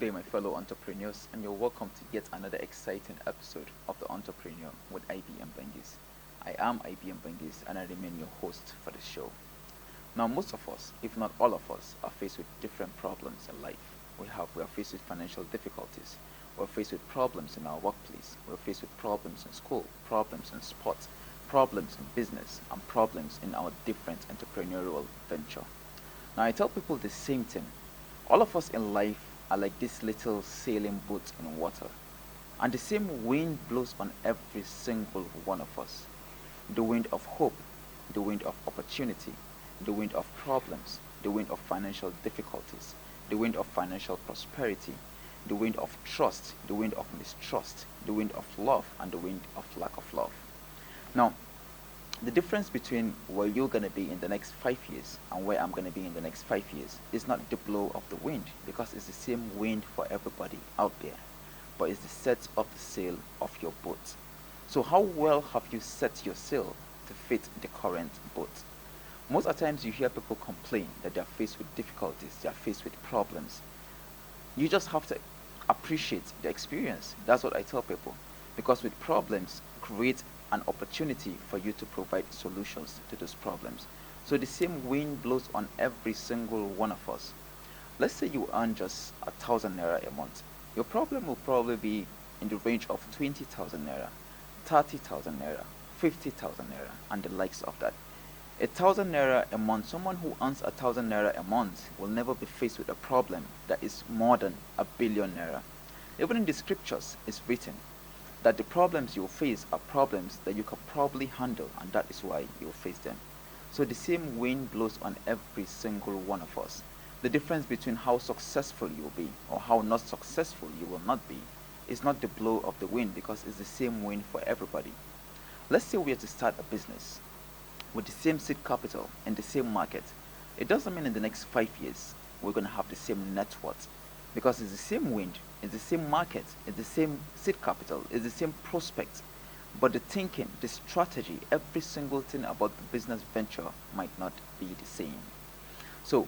day, my fellow entrepreneurs, and you're welcome to yet another exciting episode of The Entrepreneur with IBM Bangis. I am IBM Bangis, and I remain your host for the show. Now, most of us, if not all of us, are faced with different problems in life. We are faced with financial difficulties. We're faced with problems in our workplace. We're faced with problems in school, problems in sports, problems in business, and problems in our different entrepreneurial venture. Now, I tell people the same thing. All of us in life are like this little sailing boat in water, and the same wind blows on every single one of us. The wind of hope, the wind of opportunity, the wind of problems, the wind of financial difficulties, the wind of financial prosperity, the wind of trust, the wind of mistrust, the wind of love, and the wind of lack of love. Now, the difference between where you're going to be in the next 5 years and where I'm going to be in the next 5 years is not the blow of the wind, because it's the same wind for everybody out there, but it's the set of the sail of your boat. So how well have you set your sail to fit the current boat? Most of the times you hear people complain that they're faced with difficulties, they're faced with problems. You just have to appreciate the experience. That's what I tell people, because with problems create an opportunity for you to provide solutions to those problems. So the same wind blows on every single one of us. Let's say you earn just 1,000 naira a month. Your problem will probably be in the range of 20,000 naira, 30,000 naira, 50,000 naira, and the likes of that. 1,000 naira a month, someone who earns 1,000 naira a month will never be faced with a problem that is more than 1 billion naira. Even in the scriptures, it's written that the problems you face are problems that you can probably handle, and that is why you face them. So the same wind blows on every single one of us. The difference between how successful you will be or how not successful you will not be is not the blow of the wind, because it's the same wind for everybody. Let's say we are to start a business with the same seed capital in the same market. It doesn't mean in the next 5 years we're going to have the same net worth, because it's the same wind, it's the same market, it's the same seed capital, it's the same prospect, but the thinking, the strategy, every single thing about the business venture might not be the same. So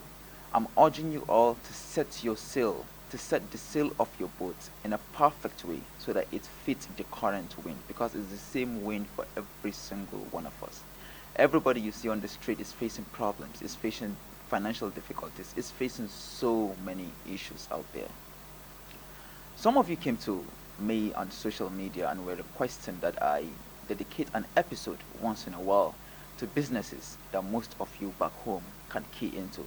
I'm urging you all to set your sail, to set the sail of your boat in a perfect way so that it fits the current wind, because it's the same wind for every single one of us. Everybody you see on the street is facing problems, is facing financial difficulties, is facing so many issues out there. Some of you came to me on social media and were requesting that I dedicate an episode once in a while to businesses that most of you back home can key into.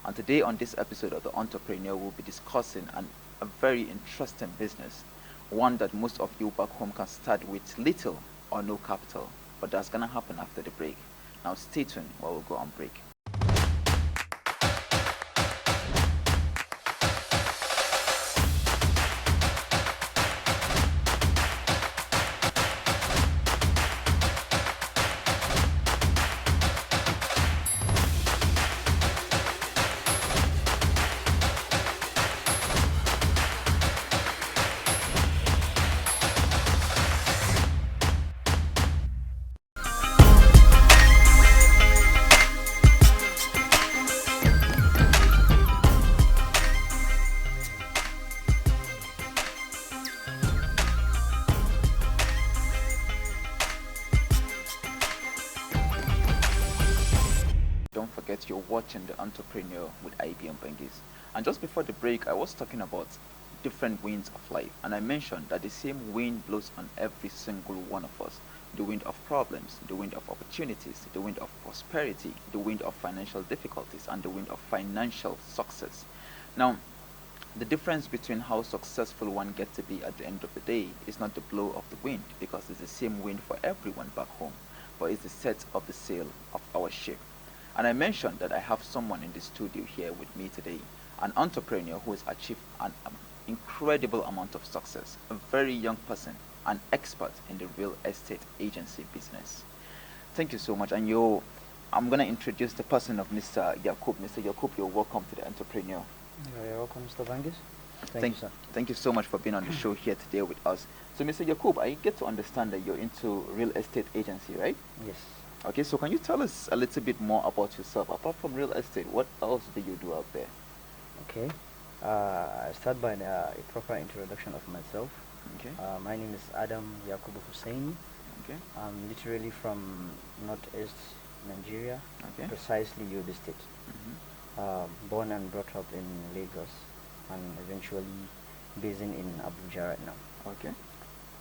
And today on this episode of The Entrepreneur, we'll be discussing a very interesting business, one that most of you back home can start with little or no capital, but that's going to happen after the break. Now stay tuned while we go on break. Don't forget you're watching The Entrepreneur with IBM Bangis. And just before the break, I was talking about different winds of life, and I mentioned that the same wind blows on every single one of us. The wind of problems, the wind of opportunities, the wind of prosperity, the wind of financial difficulties, and the wind of financial success. Now, the difference between how successful one gets to be at the end of the day is not the blow of the wind, because it's the same wind for everyone back home, but it's the set of the sail of our ship. And I mentioned that I have someone in the studio here with me today, an entrepreneur who has achieved an incredible amount of success, a very young person, an expert in the real estate agency business. Thank you so much. And I'm going to introduce the person of Mr. Yakub. Mr. Yakub, you're welcome to The Entrepreneur. You're welcome, Mr. Bangis. Thank you, sir. Thank you so much for being on the show here today with us. So, Mr. Yakub, I get to understand that you're into real estate agency, right? Yes. Okay, so can you tell us a little bit more about yourself? Apart from real estate, what else do you do out there? Okay. I start by a proper introduction of myself. Okay. My name is Adam Hussein. Okay. I'm literally from northeast Nigeria, Okay. precisely Yobe State. Mm-hmm. Born and brought up in Lagos, and eventually basing in Abuja right now. Okay.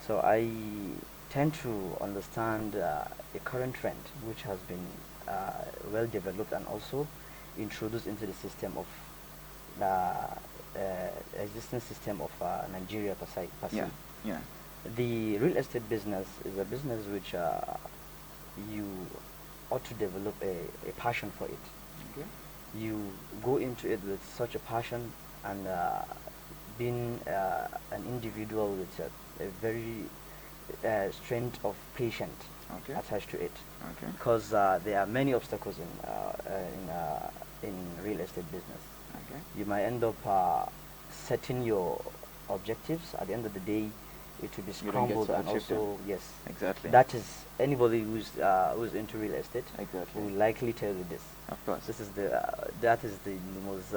So I tend to understand a current trend which has been well developed and also introduced into the system of the existing system of Nigeria per se. Yeah. Yeah. The real estate business is a business which you ought to develop a passion for it. Okay. You go into it with such a passion and being an individual with a very strength of patience Okay. attached to it, Okay. because there are many obstacles in real estate business. Okay. You might end up setting your objectives. At the end of the day, it will be You don't get scrambled, to and achieve them. also yes, Exactly. that is anybody who's into real estate Exactly. will likely tell you this. Of course. This is that is the most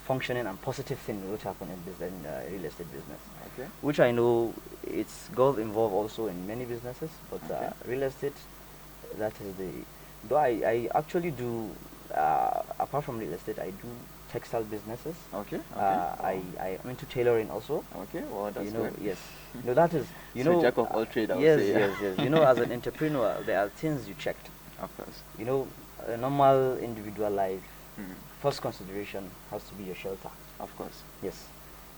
functioning and positive thing which happen in real estate business, Okay. which I know it's got involved also in many businesses, but Okay. real estate, that is the. Though I actually do apart from real estate, I do textile businesses. Okay. Okay. I am into tailoring also. Okay. Well, that's You know, good. yes. No, that is, So jack of all trade, I would yes, say, yeah. yes, yes. You know, as an entrepreneur, there are things you checked. Of course. You know, a normal individual life, Mm. first consideration has to be your shelter. Of course. Yes,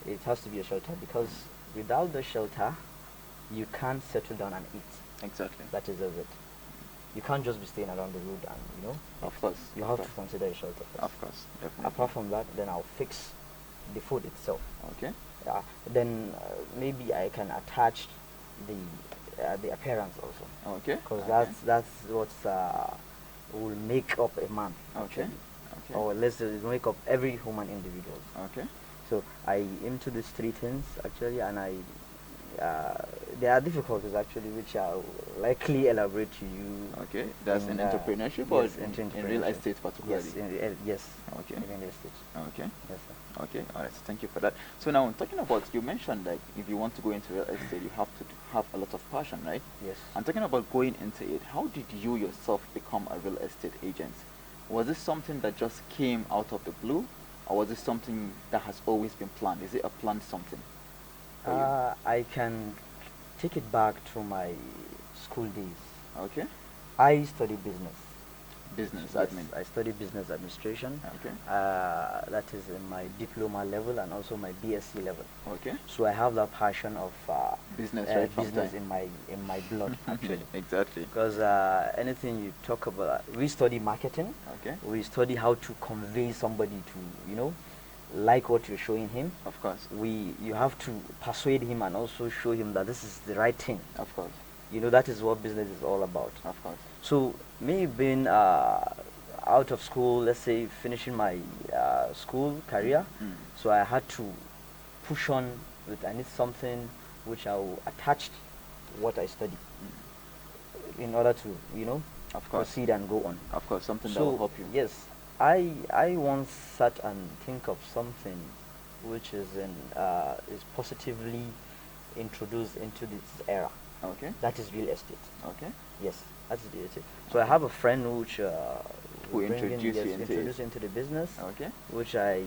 it has to be a shelter, because without the shelter, you can't settle down and eat. Exactly. That is it. You can't just be staying around the road, and Of course. you of have to course. consider a shelter first. Of course. Definitely. Apart from that, then I'll fix the food itself. Okay. Then maybe I can attach the appearance also, Okay. because Okay. that's what will make up a man. Okay. Actually. Okay. Or let's say it make up every human individual. Okay. So I aim to these three things actually, and there are difficulties actually which I'll likely elaborate to you. Okay. That's in entrepreneurship, or yes, in into real entrepreneurship. estate particularly? Yes, yes. Okay. In real estate. Okay. Yes, sir. Okay. All right. Thank you for that. So now, talking about, you mentioned like if you want to go into real estate, you have to have a lot of passion, right? Yes. I'm talking about going into it. How did you yourself become a real estate agent? Was this something that just came out of the blue, or was it something that has always been planned? Is it a planned something for I can take it back to my school days. you? Okay. I studied business. Business Yes, admin. I studied business administration. Okay. That is in my diploma level and also my BSc level. Okay. So I have that passion of Business, right from business time. in my blood actually. Exactly. Because anything you talk about, we study marketing. Okay. We study how to convey somebody to like what you're showing him. Of course. You have to persuade him and also show him that this is the right thing. Of course. That is what business is all about. Of course. So me being out of school, let's say finishing my school career, Mm. so I had to push on with, I need something which I will attach what I study in order to Of course. proceed and go on. Of course. Something that So will help you. yes, I once sat and think of something which is positively introduced into this era. Okay. That is real estate. Okay. Yes, that's real estate. So I have a friend which Who will bring introduced you into it. introduced into the business, Okay. which I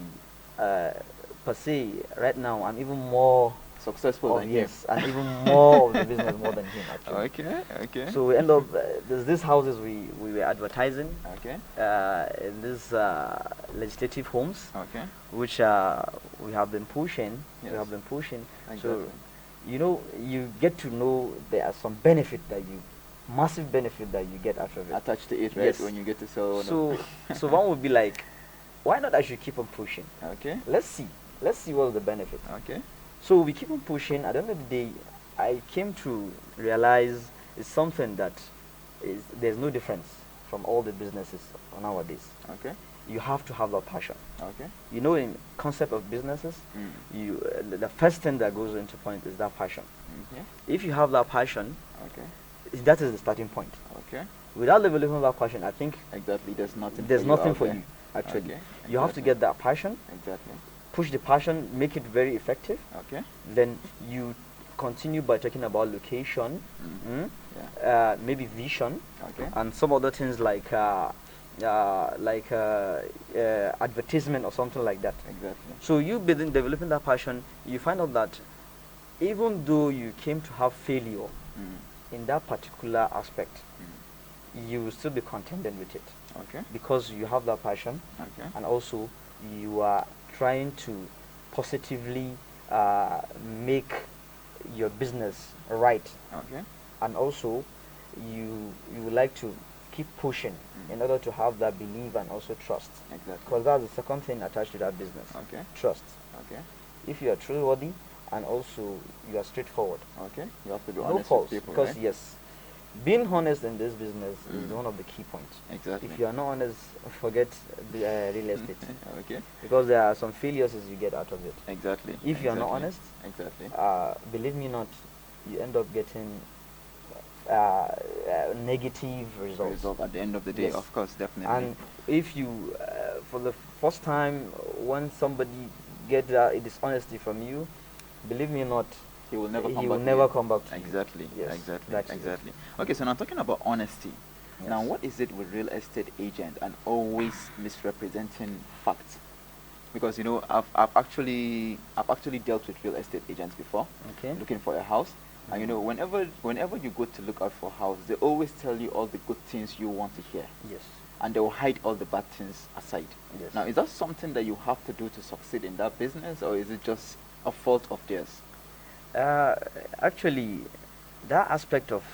per se right now I'm even more Successful of than yes, and even more of the business more than him him. actually. Okay. Okay. So we end up there's these houses we were advertising Okay. in these legislative homes, Okay. which we have been pushing. We Yes. have been pushing. Exactly. So you get to know there are some benefit massive benefit that you get out of it. Attached to it, right? Yes. When you get to sell. So one would be like, why not I should keep on pushing? Okay. Let's see what's the benefit. Okay. So we keep on pushing. At the end of the day, I came to realize it's something that there's no difference from all the businesses nowadays. Okay. You have to have that passion. Okay. In concept of businesses, the first thing that goes into point is that passion. Okay. If you have that passion, Okay. that is the starting point. Okay. Without developing that passion, I think Exactly. There's nothing. there's for you nothing out for there. you. actually. Okay, You have to exactly. get that passion, Exactly. push the passion, make it very effective. Okay. Then you continue by talking about location, Yeah. maybe vision, Okay. and some other things like advertisement or something like that. Exactly. So you begin developing that passion, you find out that even though you came to have failure in that particular aspect, you will still be contented with it Okay. because you have that passion, Okay. and also you are trying to positively make your business right, Okay. and also you would like to keep pushing in order to have that belief and also trust, Exactly. because that's the second thing attached to that business. Okay. Trust. Okay. If you are trustworthy and also you are straightforward, Okay. You have to be no honest false, with people, because right? yes, being honest in this business is one of the key points. Exactly. If you are not honest, forget the real estate, Okay. because there are some failures as you get out of it. Exactly. If you are not Exactly. honest, Exactly. believe me not, you end up getting negative results. Result at the end of the day, Yes. of course, definitely. And if you, for the first time, when somebody get dishonesty from you, believe me not, he will never come he back. will to never you. come back to you. Exactly. Yes, Exactly. that is it. Exactly. Okay, so now talking about honesty. Now, Yes. what is it with real estate agent and always misrepresenting facts? Because I've actually dealt with real estate agents before, Okay. looking for a house. And whenever you go to look out for a house, they always tell you all the good things you want to hear, Yes. and they will hide all the bad things aside. Yes. Now, is that something that you have to do to succeed in that business, or is it just a fault of theirs? Actually, that aspect of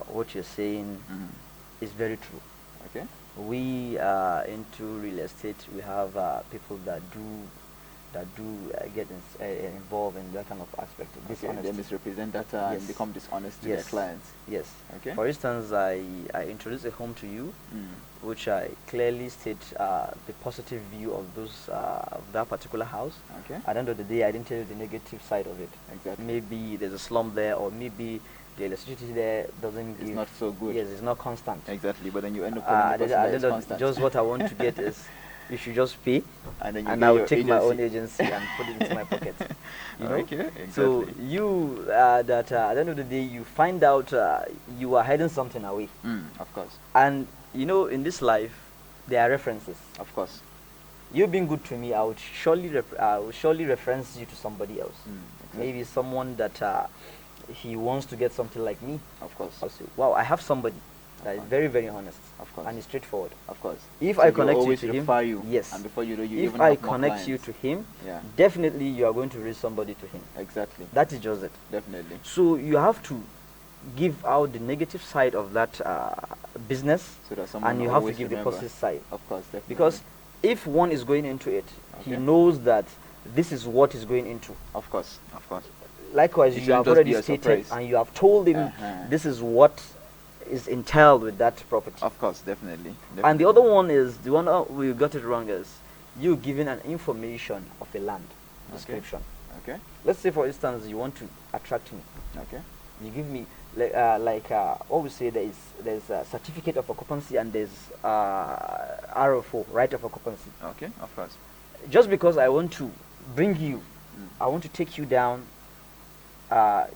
what you're saying is very true. Okay. We into real estate, we have people that do get involved in that kind of aspect of Okay. dishonesty. They misrepresent data Yes. and become dishonest to Yes. their clients. Yes. Okay. For instance, I introduce a home to you, which I clearly state the positive view of of that particular house. Okay. At the end of the day, I didn't tell you the negative side of it. Exactly. Maybe there's a slump there, or maybe the electricity there doesn't It's give. not so good. Yes, it's not constant. Exactly. But then you end up telling the person that it's constant. Just what I want to get is you should just pay, and then you and get I will your take my own agency. agency and put it into my pocket. You know? Okay, exactly. So you that at the end of the day you find out you are hiding something away, Of course. and in this life there are references. Of course. You being good to me, I would surely reference you to somebody else. Exactly. Maybe someone that he wants to get something like me. Of course. I'll say, wow, I have somebody that is very, very honest. Of course. And is straightforward. Of course. If So I you connect you always to him, refer you, yes. And before you know, you If even I have more connect you clients. to him, Yeah. definitely you are going to raise somebody to him. Exactly. That is just it. Definitely. So you have to give out the negative side of that business, So that someone and you will have to always give remember. the positive side. Of course, definitely. Because if one is going into it, he Okay. knows that this is what he's going into. Of course. Of course. Likewise, It you shouldn't have just already be a stated surprise. and you have told him this is what is entailed with that property. Of course, definitely. And the other one is the one we got it wrong is you giving an information of a land description. Okay. Let's say, for instance, you want to attract me. Okay. You give me always say there's a certificate of occupancy and there's RFO, right of occupancy. Okay. Of course. Just because I want to bring you, I want to take you down.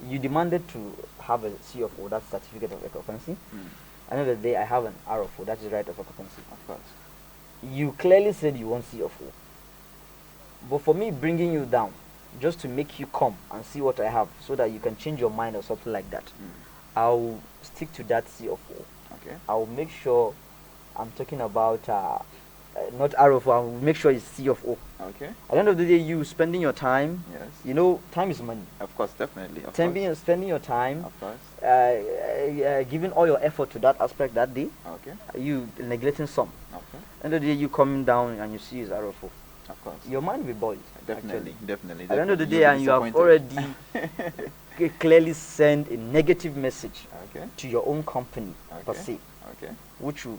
You demanded to have a CFO, that's certificate of occupancy. Another day I have an RFO, that is right of occupancy. Of course. You clearly said you want CFO, but for me bringing you down just to make you come and see what I have so that you can change your mind or something like that, I'll stick to that CFO. Okay. I'll make sure I'm talking about not RFO, I'll make sure it's CFO. Okay. At the end of the day, you spending your time, Yes. Time is money. Of course, definitely. Of Spending your time, course. Of course. giving all your effort to that aspect that day, Okay. you neglecting some. Okay. End of the day, you coming down and you see his RFO. Of course. Your mind will boil. Definitely. actually. Definitely. At the end of the You'll day, be and you have disappointed. already clearly sent a negative message Okay. to your own company per Okay. se, Okay. which will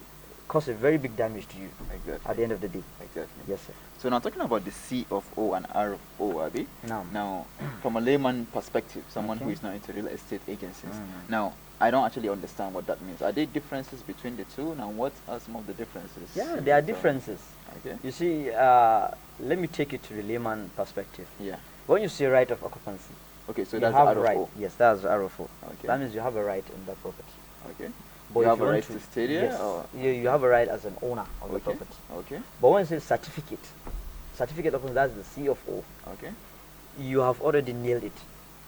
cause a very big damage to you Exactly. at the end of the day. Exactly. Yes, sir. So now talking about the C of O and R of O, Abi. Now, from a layman perspective, someone who is not into real estate agencies. Now, I don't actually understand what that means. Are there differences between the two? Now, what are some of the differences? Yeah, there are differences. Okay. You see, let me take it to the layman perspective. Yeah. When you say right of occupancy, okay, so you that's have R of right. O. Yes, that's R of O. Okay. That means you have a right in that property. Okay. But you if have a want right to stay there? Yes, or? you have a right as an owner of the Okay. property. Okay. But when it says certificate of occupancy, that's the C of O. Okay. You have already nailed it.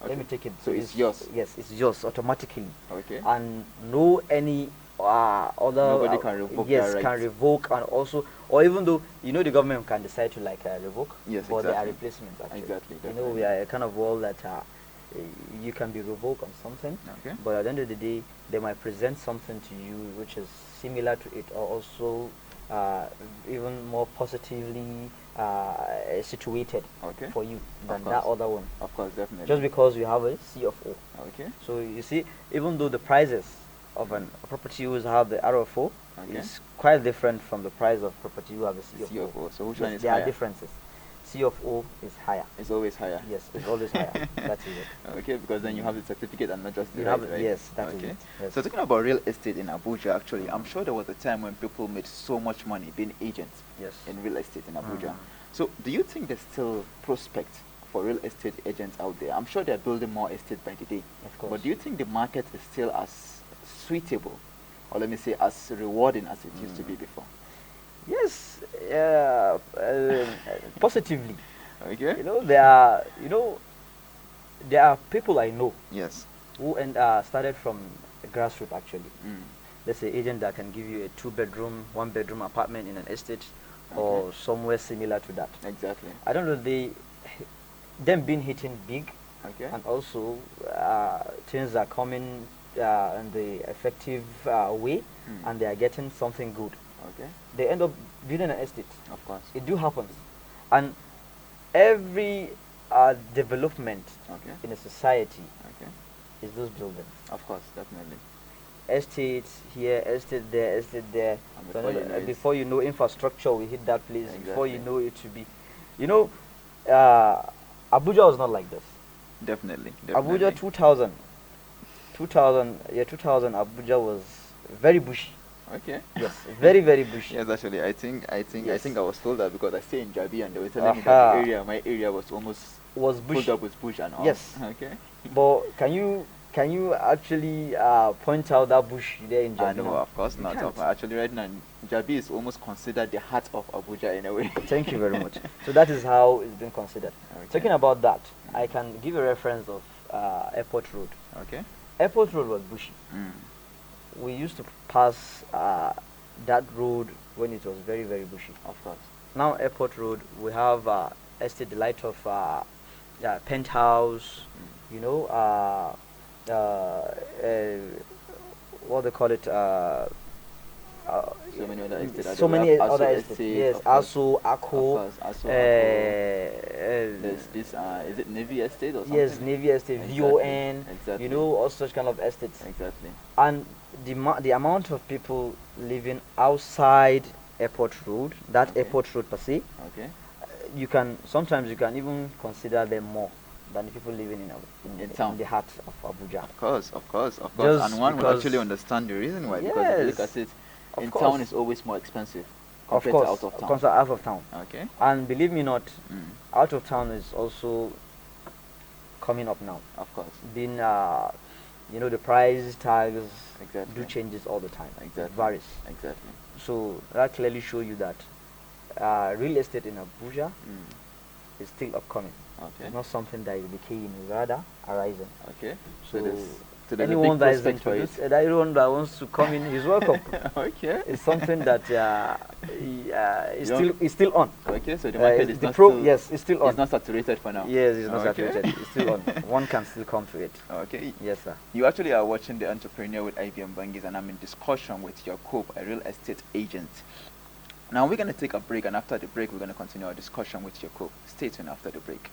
Okay. Let me take it. So it's yours. Yes, it's yours automatically. Okay. And no any other nobody can revoke yes that right. can revoke, and also, or even though the government can decide to like revoke. Yes, but exactly. they are replacements actually. Exactly. We are a kind of world that you can be revoked on something. Okay. But at the end of the day, they might present something to you which is similar to it, or also even more positively situated Okay. for you than that other one. Of course, definitely. Just because you have a C of O. Okay. So you see, even though the prices of a property who have the R of O Okay. is quite different from the price of property who have a C C of O. So which Yes, one is there higher? are differences. C of O is higher. It's always higher. Yes, it's always higher. That is it. Okay, because then you have the certificate and not just the You right, have right? yes, that is okay. it. Yes. So talking about real estate in Abuja, actually, I'm sure there was a time when people made so much money being agents Yes. in real estate in Abuja. So do you think there's still prospect for real estate agents out there? I'm sure they're building more estate by the day. Of course. But do you think the market is still as suitable, or let me say as rewarding as it used to be before? Yes, positively. Okay. There are people I know Yes. who started from grassroots actually. Let's say agent that can give you a 2-bedroom, 1-bedroom apartment in an estate, or somewhere similar to that. Exactly. I don't know, them being hitting big, Okay. and also things are coming in the effective way, and they are getting something good. Okay. They end up building an estate. Of course. It do happens, and every development Okay. in a society Okay. is those buildings. Of course, definitely. Estates here, estate there, estate there. And So before you know it- infrastructure will hit that place. Before you Exactly. know it should be, Abuja was not like this. Definitely. Abuja 2000, Abuja was very bushy. Okay. Yes, very very bushy. Yes, actually, I think Yes. I was told that because I stay in Jabi and they were telling me that my area was almost Was filled bushy. up with bush and all. Yes. Okay. But can you actually point out that bush there in Jabi? No, of course You not. can't. Actually, right now, Jabi is almost considered the heart of Abuja in a way. Thank you very much. So that is how it's been considered. Okay. Talking about that, I can give a reference of Airport Road. Okay. Airport Road was bushy. We used to pass that road when it was very very bushy. Of course. Now Airport Road, we have Estate Delight of Penthouse, what they call it, So many other estates. so many Aso other estates. Yes, of course. Aso, Of Ako. course, Aso, There's this, is it Navy Estate or something? Yes, Navy Estate, Exactly, VON. exactly. All such kind of estates. Exactly. And the amount of people living outside Airport Road, that Okay. Airport Road per se, Okay. sometimes you can even consider them more than the people living in town. in the heart of Abuja. Of course. Just And one will because- actually understand the reason why. Because if you look Yes, at it, of in course. town it's always more expensive Of compared course, to out of town. comes out of town. Okay. And believe me not, Mm. out of town is also coming up now. Of course. Being the price tags Exactly. do changes all the time. Exactly. It varies. Exactly. So that clearly show you that real estate in Abuja is still upcoming. Okay. It's not something that is decaying, it's rather arising. Okay. So there's a anyone big that is prospect for introduced, anyone that wants to come in is welcome. Okay. It's something that is still on. Okay. So the market is not yes, it's still on. It's not saturated for now. Yes, it's not Okay. saturated. It's still on. One can still come to it. Okay. Yes, sir. You actually are watching The Entrepreneur with IBM Bangis, and I'm in discussion with Jacob, a real estate agent. Now we're going to take a break, and after the break, we're going to continue our discussion with Jacob. Stay tuned after the break.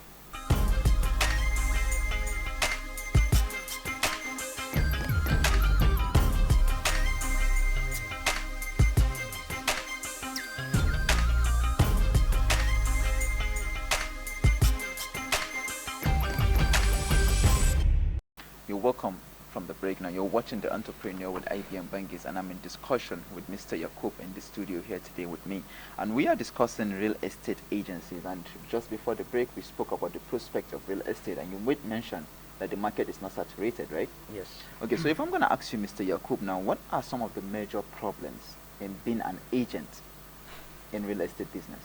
You're welcome from the break now. You're watching The Entrepreneur with IBM Bangis, and I'm in discussion with Mr. Yakub in the studio here today with me. And we are discussing real estate agencies. And just before the break, we spoke about the prospect of real estate, and you made mention that the market is not saturated, right? Yes. Okay, so if I'm going to ask you, Mr. Yakub, now, what are some of the major problems in being an agent in real estate business?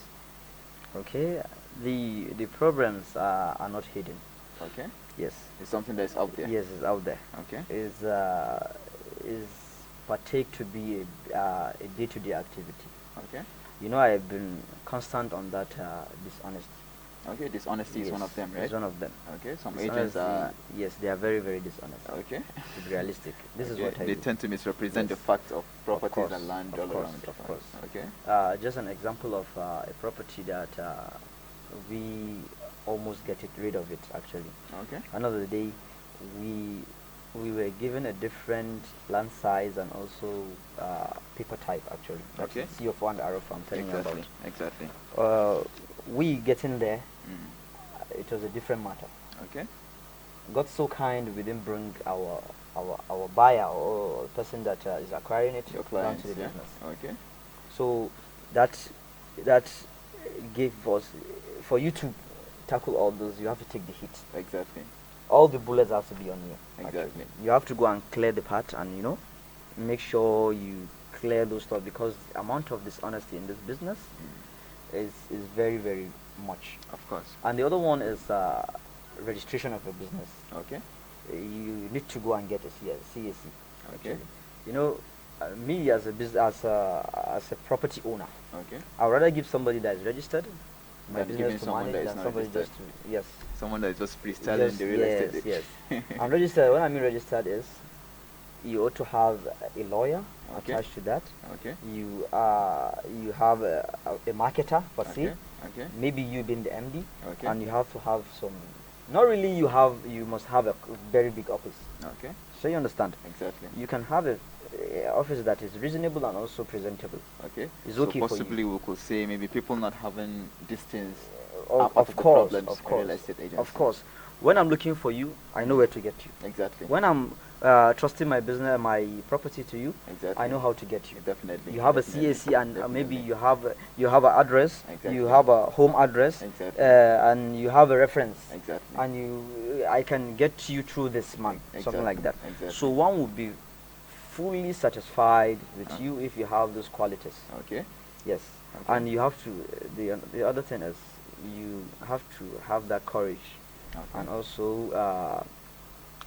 Okay. The problems are not hidden. Okay. Yes. It's something that's out there. Yes, it's out there. Okay. Is partake to be a day-to-day activity. Okay. You know, I've been constant on that dishonesty. Okay, dishonesty is one of them, right? It's one of them. Okay, some agents are... Yes, they are very, very dishonest. Okay. To be realistic. This is what I They do. tend to misrepresent the facts of properties and land all around. Of course. Okay. Just an example of a property that we almost get rid of it, actually. Okay. Another day, we were given a different land size and also paper type, actually. That's Okay. C of 1 arrow I'm telling you about. Exactly. We getting there, Mm. it was a different matter. Okay. God so kind, we didn't bring our buyer or person that is acquiring it Your down clients, to the yeah? business. Okay. So that gave us, for you to tackle all those, you have to take the hit. Exactly. All the bullets have to be on you. Exactly. Actually. You have to go and clear the path, and make sure you clear those stuff, because the amount of dishonesty in this business is very, very much. Of course. And the other one is registration of a business. Okay. You need to go and get a CAC. Okay. Actually. Me as a property owner, Okay. I'd rather give somebody that is registered my Than giving business to someone that manage is than not somebody registered. just to, yes. Someone that is just freestyling the real estate. Yes. And registered, when I mean registered, is you ought to have a lawyer Okay. attached to that. Okay. You have a marketer per se. Okay. Maybe you being the MD, Okay. and you have to have some. Not really. You must have a very big office. Okay. So you understand. Exactly. You can have a office that is reasonable and also presentable. Okay. It's So okay for possibly you. we could say maybe people not having distance. Of course, Problems of in course, real estate agency. of course. When I'm looking for you, I know where to get you. Exactly. When I'm trusting my business, my property to you, Exactly. I know how to get you. Definitely. You have Definitely. a CAC, and maybe Definitely. you have an address, Exactly. you have a home address, Exactly. and you have a reference, Exactly. and I can get you through this month, something like that. Exactly. So one would be fully satisfied with you if you have those qualities. Okay. Yes. Okay. And you have to, the other thing is, you have to have that courage, Okay. and also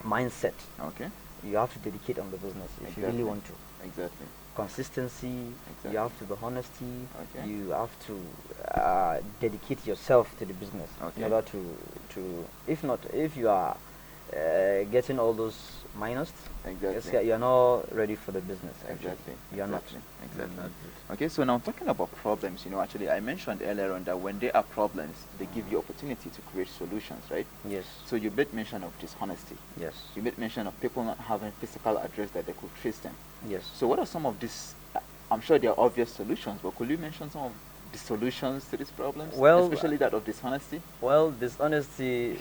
mindset. Okay. You have to dedicate on the business if you really Exactly. want to. Exactly. Consistency. Exactly. You have to be honesty. Okay. You have to dedicate yourself to the business Okay. in order to if you are getting all those minus, Exactly. you are not ready for the business. Actually. Exactly. You are Exactly. not. Exactly. You're not. Okay, so now talking about problems, actually I mentioned earlier on that when there are problems, they give you opportunity to create solutions, right? Yes. So you made mention of dishonesty. Yes. You made mention of people not having physical address that they could trace them. Yes. So what are some of these, I'm sure there are obvious solutions, but could you mention some of the solutions to these problems? Well, especially that of dishonesty? Well, dishonesty,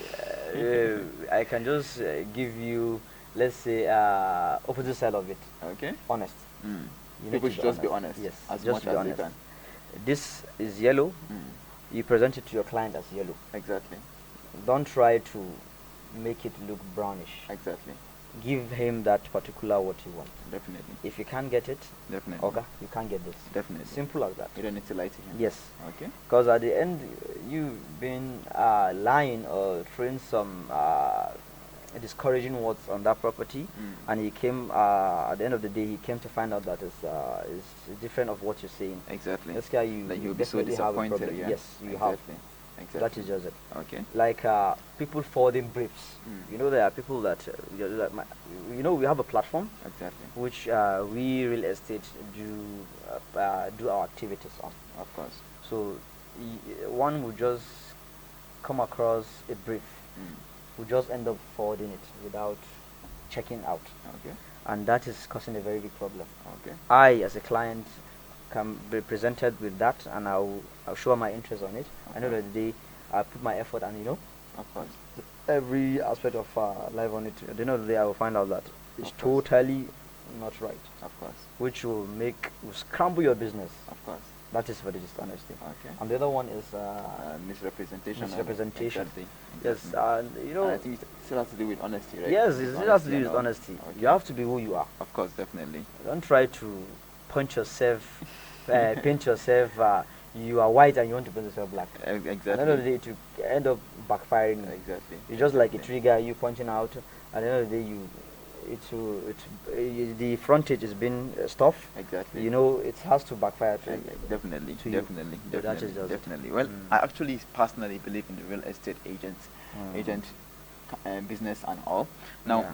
I can just give you, let's say, opposite side of it. Okay. Honest. Mm. You need People to should be just be honest. honest. Yes, As just much be as honest. they can. This is yellow. Mm. You present it to your client as yellow. Exactly. Don't try to make it look brownish. Exactly. Give him that particular what you want. Definitely. If you can't get it, Definitely. okay, you can't get this. Definitely. Simple as that. You don't need to lie to him. Yes. Okay. Because at the end, you've been lying or throwing some discouraging words on that property, and he came at the end of the day, he came to find out that it's different of what you're saying. Exactly. That's why you Like you'll be so definitely have a disappointed. problem. Yeah. Yes, you exactly. have. Exactly. That is just it. Okay. Like people forwarding briefs. There are people that we have a platform Exactly. which we real estate do our activities on. Of course. So one would just come across a brief, will just end up forwarding it without checking out, Okay. and that is causing a very big problem. Okay. I, as a client, can be presented with that, and I'll show my interest on it. I know that the day I put my effort, and Of course. every aspect of life on it. At the end of the day, I will find out that it's Of course. totally not right, Of course. which will scramble your business. Of course. That is for the dishonesty. Okay. And the other one is Misrepresentation. misrepresentation. Exactly. Yes, Exactly. you And know, I think it still has to do with honesty, right? yes, With it has to do and with all. honesty. Okay. You have to be who you are. Of course, definitely. Don't try to punch yourself, paint yourself. You are white and you want to paint yourself black. Exactly. At the end of the day, it will end up backfiring. Exactly. It's just like a Exactly. trigger you punching out. At the end of the day, the frontage is being stuffed. Exactly. You know, it has to backfire to Definitely, to you. definitely, So that is definitely, just it. definitely. Well, Mm. I actually personally believe in the real estate agent business and all. Now, Yeah.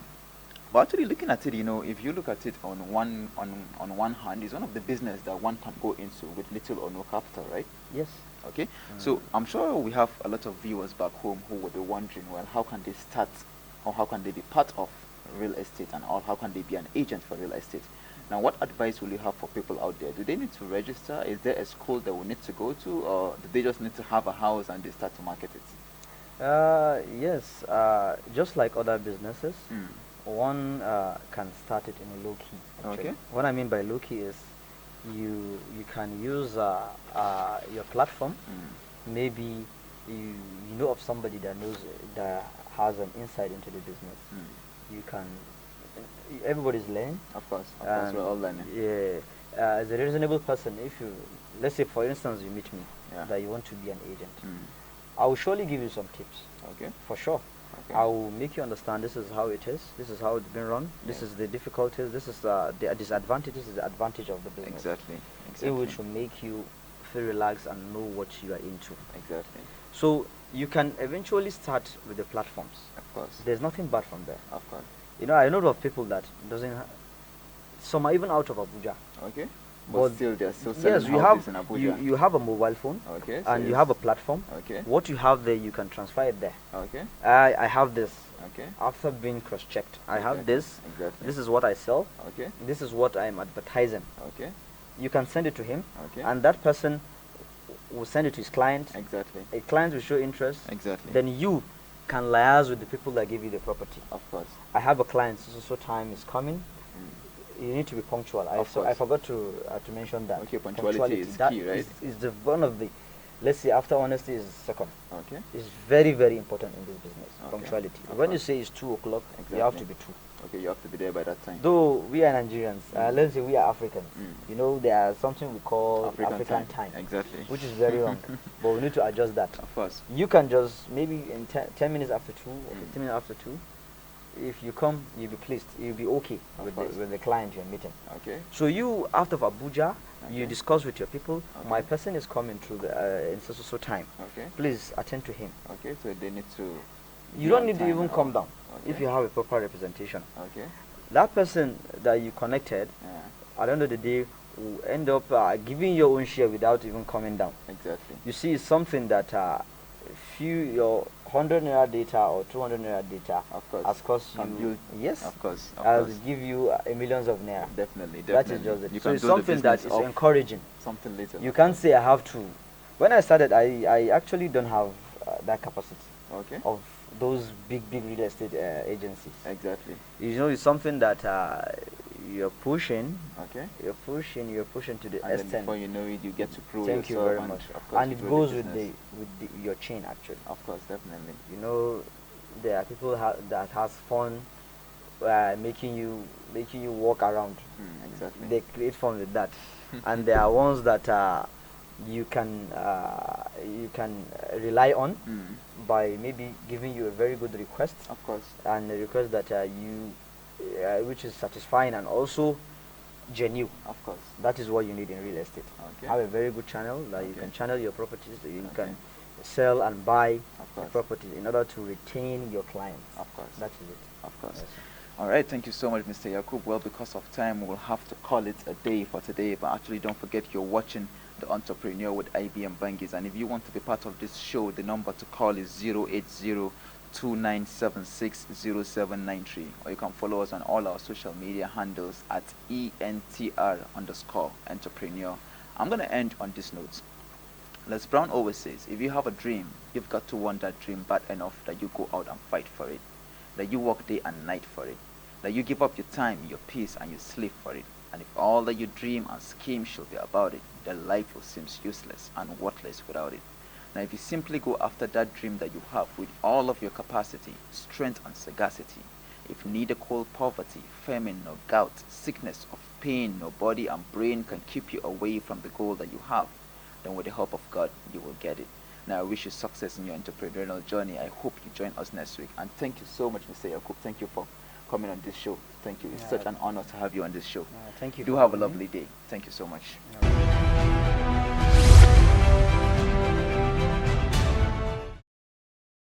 but actually looking at it, if you look at it on one hand, it's one of the business that one can go into with little or no capital, right? Yes. Okay. So I'm sure we have a lot of viewers back home who would be wondering, well, how can they start, or how can they be part of real estate and all? How can they be an agent for real estate? Now, what advice will you have for people out there? Do they need to register? Is there a school they will need to go to, or do they just need to have a house and they start to market it? Yes. Just like other businesses, Mm. one can start it in a low key. Actually. Okay. What I mean by low key is you can use your platform. Mm. Maybe you know of somebody that has an insight into the business. Mm. You can. Everybody's learning. Of course, And we're all learning. Yeah. As a reasonable person, if you, let's say for instance, you meet me, Yeah. that you want to be an agent, Mm. I will surely give you some tips. Okay. For sure. Okay. I will make you understand this is how it is, this is how it's been run, this Yeah. is the difficulties, this is the disadvantage, this is the advantage of the business. Exactly. It Exactly. which will make you feel relaxed and know what you are into. Exactly. So you can eventually start with the platforms. Of course. There's nothing bad from there. Of course. You know, I know of people that doesn't. Some are even out of Abuja. Okay. But still, they're still selling yes, you houses have in Abuja. you have a mobile phone. Okay. So And you have a platform. Okay. What you have there, you can transfer it there. Okay. I have this. Okay. After being cross-checked, I have Exactly. this. Exactly. This is what I sell. Okay. This is what I'm advertising. Okay. You can send it to him, Okay. and that person will send it to his client. Exactly. A client will show interest. Exactly. Then you can liaise with the people that give you the property. Of course. I have a client, so time is coming. Mm. You need to be punctual. Of I course. forgot to mention that. Okay, punctuality is key, right? Is the one of the, let's say after honesty is second. Okay. It's very, very important in this business. Okay. Punctuality. Of When you course. say it's 2 o'clock, you have to Exactly. be 2. Okay, you have to be there by that time. Though we are Nigerians, let's say we are Africans. Mm. You know, there are something we call African time, Exactly. which is very wrong. But we need to adjust that. Of course. You can just maybe in 10 minutes after 2 or Mm. 15 minutes after 2, if you come, you'll be pleased. You'll be okay Of with course. the client you're meeting. Okay. So you, out of Abuja, you Okay. discuss with your people. Okay. My person is coming through in so time. Okay. Please attend to him. Okay. So they need to. You be don't on need to time even and come all. down if Okay. you have a proper representation. Okay. That person that you connected, Yeah. at the end of the day, will end up giving your own share without even coming down. Exactly. You see, it's something that your 100 naira data or 200 naira data Of course. has cost Can you. build- Yes. Of course. Of I'll course. give you millions of naira. Definitely. That Definitely. is just it. You So can it's build the something that business is off encouraging. something later. You can't say I have to. When I started, I actually don't have that capacity Okay. of those big real estate agencies. Exactly. You know, it's something that you're pushing Okay. you're pushing to the And then extent. before you know it, you get to prove Thank you yourself very and much. of course And to it grow goes the with business. your chain actually. Of course, definitely. You know, there are people that has fun making you walk around. Exactly. They create fun with that, and there are ones that you can rely on by maybe giving you a very good request, Of course. and a request that which is satisfying and also genuine. Of course. That is what you need in real estate. Okay. Have a very good channel that you Okay. can channel your properties, that you Okay. can sell and buy Of the course. properties in order to retain your clients. Of course. That is it. Of course. Yes. All right, thank you so much, Mr. Yakub. Well, because of time, we'll have to call it a day for today. But actually, don't forget you're watching The Entrepreneur with IBM Bangis. And if you want to be part of this show, the number to call is 080-2976-0793. Or you can follow us on all our social media handles at ENTR_entrepreneur. I'm going to end on this note. Les Brown always says, if you have a dream, you've got to want that dream bad enough that you go out and fight for it, that you work day and night for it, that you give up your time, your peace, and your sleep for it. And if all that you dream and scheme should be about it, then life will seem useless and worthless without it. Now, if you simply go after that dream that you have with all of your capacity, strength, and sagacity, if neither cold poverty, famine, nor gout, sickness, or pain, nor body and brain can keep you away from the goal that you have, then with the help of God, you will get it. Now, I wish you success in your entrepreneurial journey. I hope you join us next week. And thank you so much, Mr. Yakub. Thank you for coming on this show. Thank you. It's such an honor to have you on this show. Thank you. Do have a lovely day. Thank you so much. Yeah.